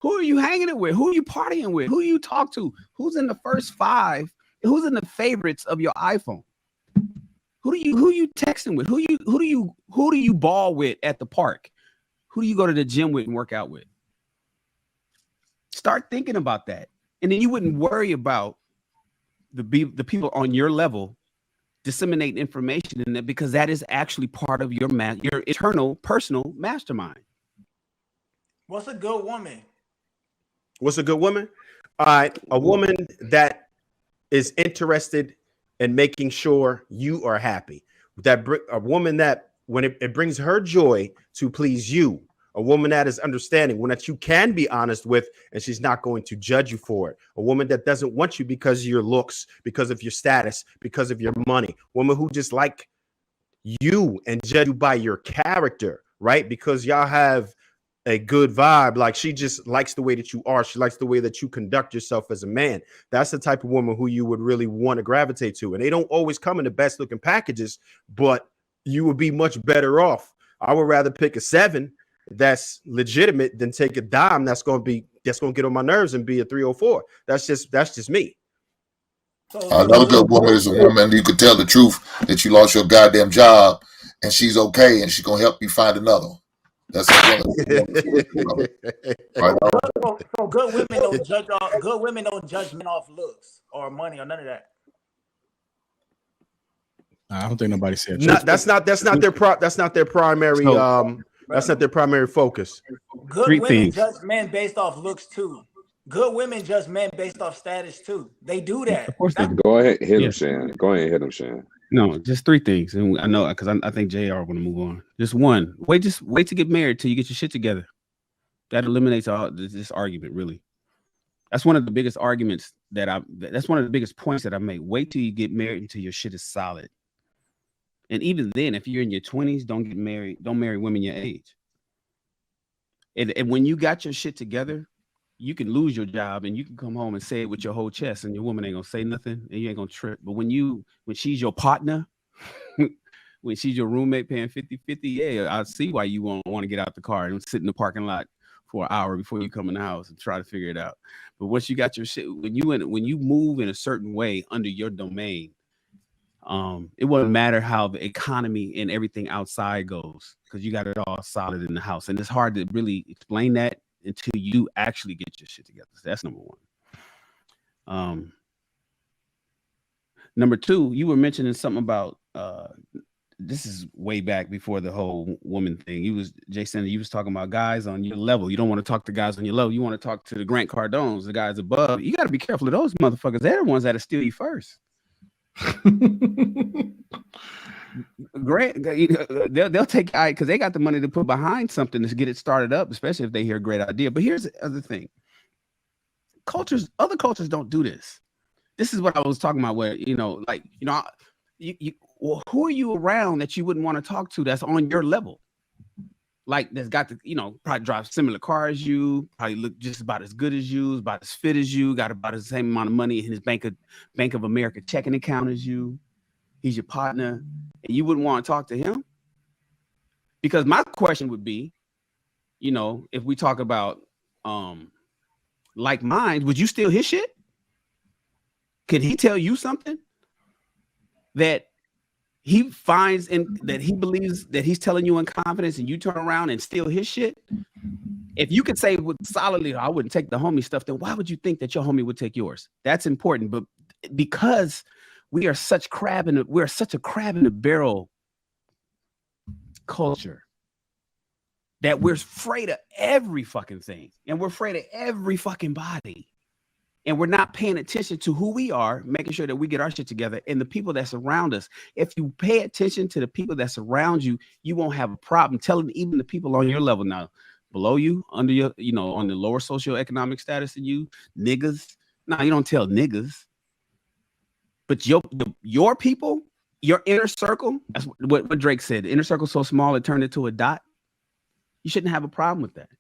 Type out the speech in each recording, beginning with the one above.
Who are you hanging it with? Who are you partying with? Who you talk to? Who's in the first 5? Who's in the favorites of your iPhone? Who you texting with? Who do you ball with at the park? Who do you go to the gym with and work out with? Start thinking about that. And then you wouldn't worry about the people on your level disseminate information in that, because that is actually part of your eternal personal mastermind. What's a good woman? What's a good woman? All right, a woman that is interested in making sure you are happy. A woman that when it brings her joy to please you. A woman that is understanding, one that you can be honest with, and she's not going to judge you for it. A woman that doesn't want you because of your looks, because of your status, because of your money. A woman who just like you and judge you by your character, right? Because y'all have a good vibe. Like, she just likes the way that you are. She likes the way that you conduct yourself as a man. That's the type of woman who you would really want to gravitate to. And they don't always come in the best looking packages, but you would be much better off. I would rather pick a 7 that's legitimate than take a dime that's going to get on my nerves and be a 304. That's just me. Another good woman is a woman you could tell the truth that you lost your goddamn job and she's okay and she's gonna help you find another. That's a woman. Right. So good women don't judge. Good women don't judge men off looks or money or none of that. I don't think nobody said that's not their primary. That's not their primary focus. Good women judge men based off looks too. Good women judge men based off status too. They do that. Of course they do. Go ahead, hit him, Shan. Go ahead, hit him, Shan. No, just 3 things, and I know because I think JR want to move on. Just one. Wait to get married till you get your shit together. That eliminates all this argument. Really, that's one of the biggest arguments that's one of the biggest points that I make. Wait till you get married until your shit is solid. And even then, if you're in your 20s, don't get married. Don't marry women your age. And when you got your shit together, you can lose your job and you can come home and say it with your whole chest, and your woman ain't gonna say nothing and you ain't gonna trip. But when she's your partner, when she's your roommate paying 50-50, yeah, I see why you won't want to get out the car and sit in the parking lot for an hour before you come in the house and try to figure it out. But once you got your shit, when you move in a certain way under your domain, it wouldn't matter how the economy and everything outside goes, because you got it all solid in the house. And it's hard to really explain that until you actually get your shit together. So that's number one. Number 2, you were mentioning something about this is way back before the whole woman thing. Jason, you was talking about guys on your level. You don't want to talk to guys on your level. You want to talk to the Grant Cardones, the guys above. You got to be careful of those motherfuckers. They're the ones that'll steal you first. Grant, they'll take because they got the money to put behind something to get it started up, especially if they hear a great idea. But here's the other thing: other cultures don't do this. This is what I was talking about. Where well, who are you around that you wouldn't want to talk to that's on your level? Like, that's got the probably drive similar cars as you, probably look just about as good as you, about as fit as you, got about the same amount of money in his Bank of America checking account as you. He's your partner, and you wouldn't want to talk to him? Because my question would be, if we talk about like minds, would you steal his shit? Could he tell you something that he finds that he believes that he's telling you in confidence, and you turn around and steal his shit? If you could say solidly, I wouldn't take the homie stuff, then why would you think that your homie would take yours? That's important. But because we're such a crab in the barrel culture that we're afraid of every fucking thing, and we're afraid of every fucking body, and we're not paying attention to who we are, making sure that we get our shit together, and the people that surround us. If you pay attention to the people that surround you, you won't have a problem telling even the people on your level now, below you, under your, on the lower socioeconomic status than you, niggas. No, you don't tell niggas. But your people, your inner circle, that's what Drake said. The inner circle so small it turned into a dot. You shouldn't have a problem with that.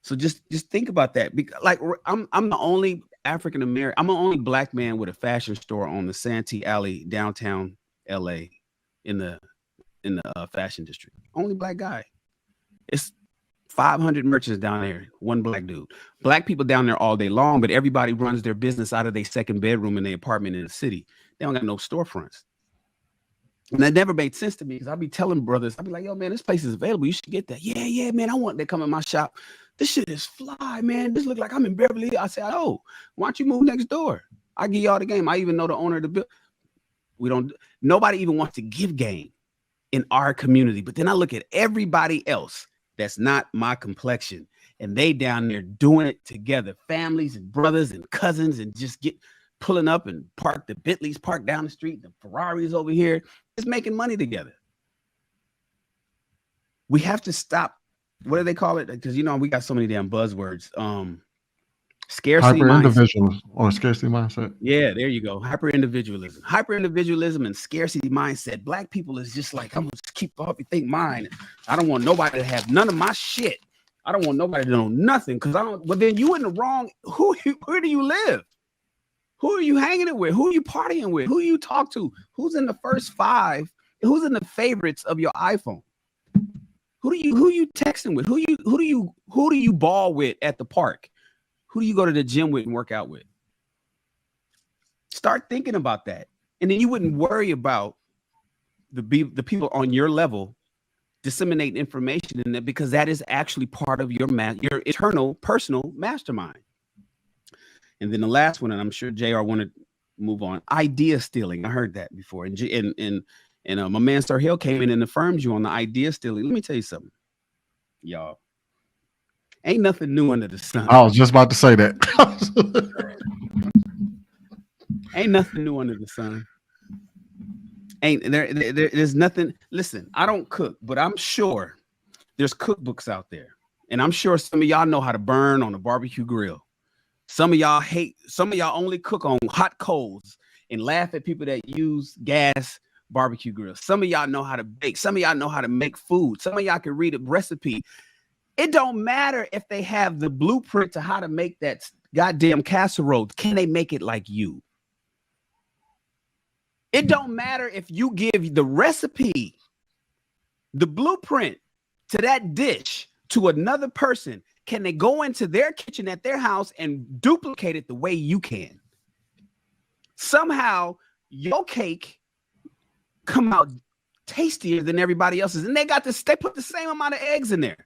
So just think about that. Like, I'm the only African American, I'm the only black man with a fashion store on the Santee Alley, downtown LA, in the fashion district. Only black guy. 500 merchants down there, one black dude. Black people down there all day long, but everybody runs their business out of their second bedroom in their apartment in the city. They don't got no storefronts. And that never made sense to me because I'll be telling brothers, I'll be like, yo, man, this place is available. You should get that. Yeah, man, I want that come in my shop. This shit is fly, man. This look like I'm in Beverly Hills. I said, oh, why don't you move next door? I give y'all the game. I even know the owner of the building. Nobody even wants to give game in our community. But then I look at everybody else that's not my complexion, and they down there doing it together, families and brothers and cousins, and just pulling up and park the Bentleys parked down the street, the Ferraris over here, is making money together. We have to stop. What do they call it? Because we got so many damn buzzwords. Scarcity hyper-individualism or scarcity mindset. Yeah, there you go. Hyper-individualism and scarcity mindset. Black people is just like, I'm gonna just keep everything mine. I don't want nobody to have none of my shit. I don't want nobody to know nothing because I don't. But then you in the wrong. Where do you live? Who are you hanging it with? Who are you partying with? Who you talk to? Who's in the first 5? Who's in the favorites of your iPhone? Who you texting with? Who do you ball with at the park? Who do you go to the gym with and work out with? Start thinking about that. And then you wouldn't worry about the people on your level disseminating information in that, because that is actually part of your eternal personal mastermind. And then the last one, and I'm sure JR wanted to move on, idea stealing. I heard that before. And my man Sir Hill came in and affirmed you on the idea stealing. Let me tell you something, y'all. Ain't nothing new under the sun. I was just about to say that. Ain't nothing new under the sun. There's nothing. Listen, I don't cook, but I'm sure there's cookbooks out there. And I'm sure some of y'all know how to burn on a barbecue grill. Some of y'all only cook on hot coals and laugh at people that use gas barbecue grills. Some of y'all know how to bake. Some of y'all know how to make food. Some of y'all can read a recipe. It don't matter if they have the blueprint to how to make that goddamn casserole. Can they make it like you? It don't matter if you give the recipe, the blueprint to that dish to another person. Can they go into their kitchen at their house and duplicate it the way you can? Somehow your cake come out tastier than everybody else's. And they put the same amount of eggs in there.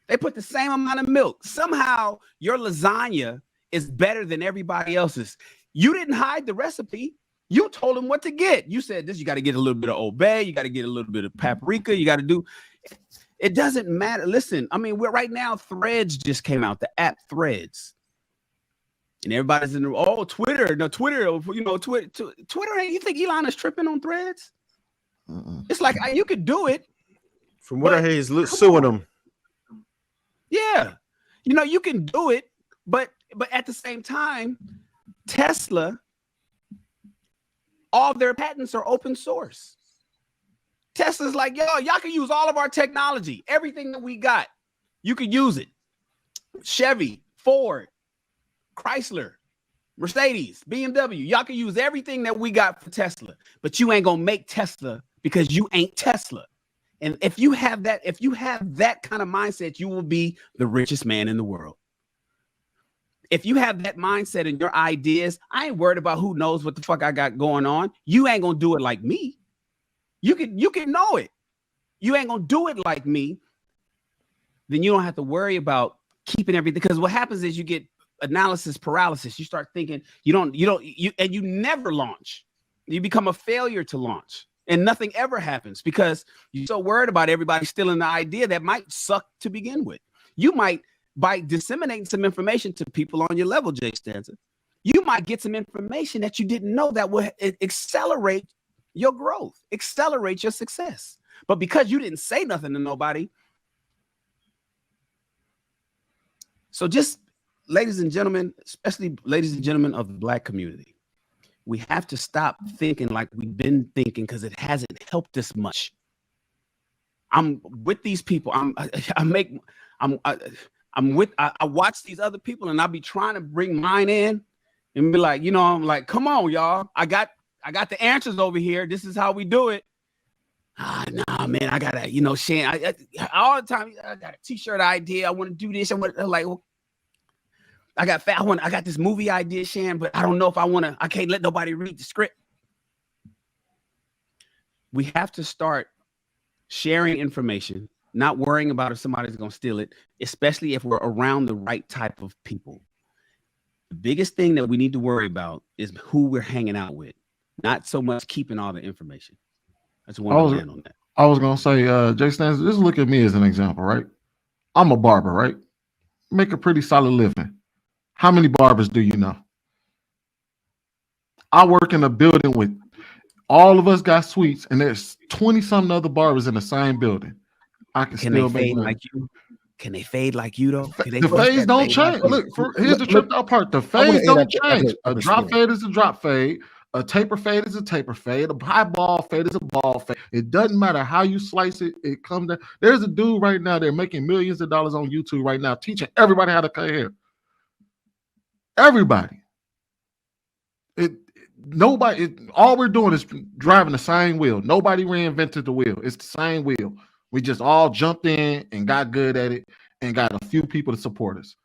They put the same amount of milk. Somehow your lasagna is better than everybody else's. You didn't hide the recipe. You told them what to get. You said this, you got to get a little bit of Old Bay. You got to get a little bit of paprika. You got to do. It doesn't matter. Listen, I mean, we're right now. Threads just came out, the app Threads. And everybody's in the, Twitter. No, Twitter, Twitter ain't, you think Elon is tripping on Threads? It's like, you could do it. From what I hear, he's suing them. Yeah. You can do it, but at the same time, Tesla, all their patents are open source. Tesla's like, y'all can use all of our technology. Everything that we got, you can use it. Chevy, Ford, Chrysler, Mercedes, BMW, y'all can use everything that we got for Tesla, but you ain't gonna make Tesla because you ain't Tesla. And if you have that kind of mindset, you will be the richest man in the world. If you have that mindset and your ideas, I ain't worried about who knows what the fuck I got going on. You ain't gonna do it like me. You can know it. You ain't gonna do it like me. Then you don't have to worry about keeping everything. Because what happens is you get analysis paralysis. You start thinking and you never launch. You become a failure to launch. And nothing ever happens because you're so worried about everybody stealing the idea that might suck to begin with. You might, by disseminating some information to people on your level, Jay Stanza, you might get some information that you didn't know that will accelerate your growth, accelerate your success. But because you didn't say nothing to nobody. So just, ladies and gentlemen, especially ladies and gentlemen of the Black community, we have to stop thinking like we've been thinking because it hasn't helped us much. I'm with these people. I watch these other people and I'll be trying to bring mine in and be like, I'm like, come on, y'all. I got the answers over here. This is how we do it. Nah, man, I gotta, Shan, I all the time, I got a t-shirt idea. I want to do this. I want like, I got this movie idea, Shan, but I don't know if I can't let nobody read the script. We have to start sharing information, not worrying about if somebody's going to steal it, especially if we're around the right type of people. The biggest thing that we need to worry about is who we're hanging out with, not so much keeping all the information. I just want to land on that. I was going to say, Jay Stans, just look at me as an example, right? I'm a barber, right? Make a pretty solid living. How many barbers do you know? I work in a building with all of us got suites, and there's 20-something other barbers in the same building. I can still make money. Like you? Can they fade like you though? The fades don't change. Look, here's the tripped out part. The fades don't change. A drop fade is a drop fade. A taper fade is a taper fade. A high ball fade is a ball fade. It doesn't matter how you slice it. It comes down. There's a dude right now. They're making millions of dollars on YouTube right now, teaching everybody how to cut hair. Everybody. All we're doing is driving the same wheel. Nobody reinvented the wheel. It's the same wheel. We just all jumped in and got good at it and got a few people to support us.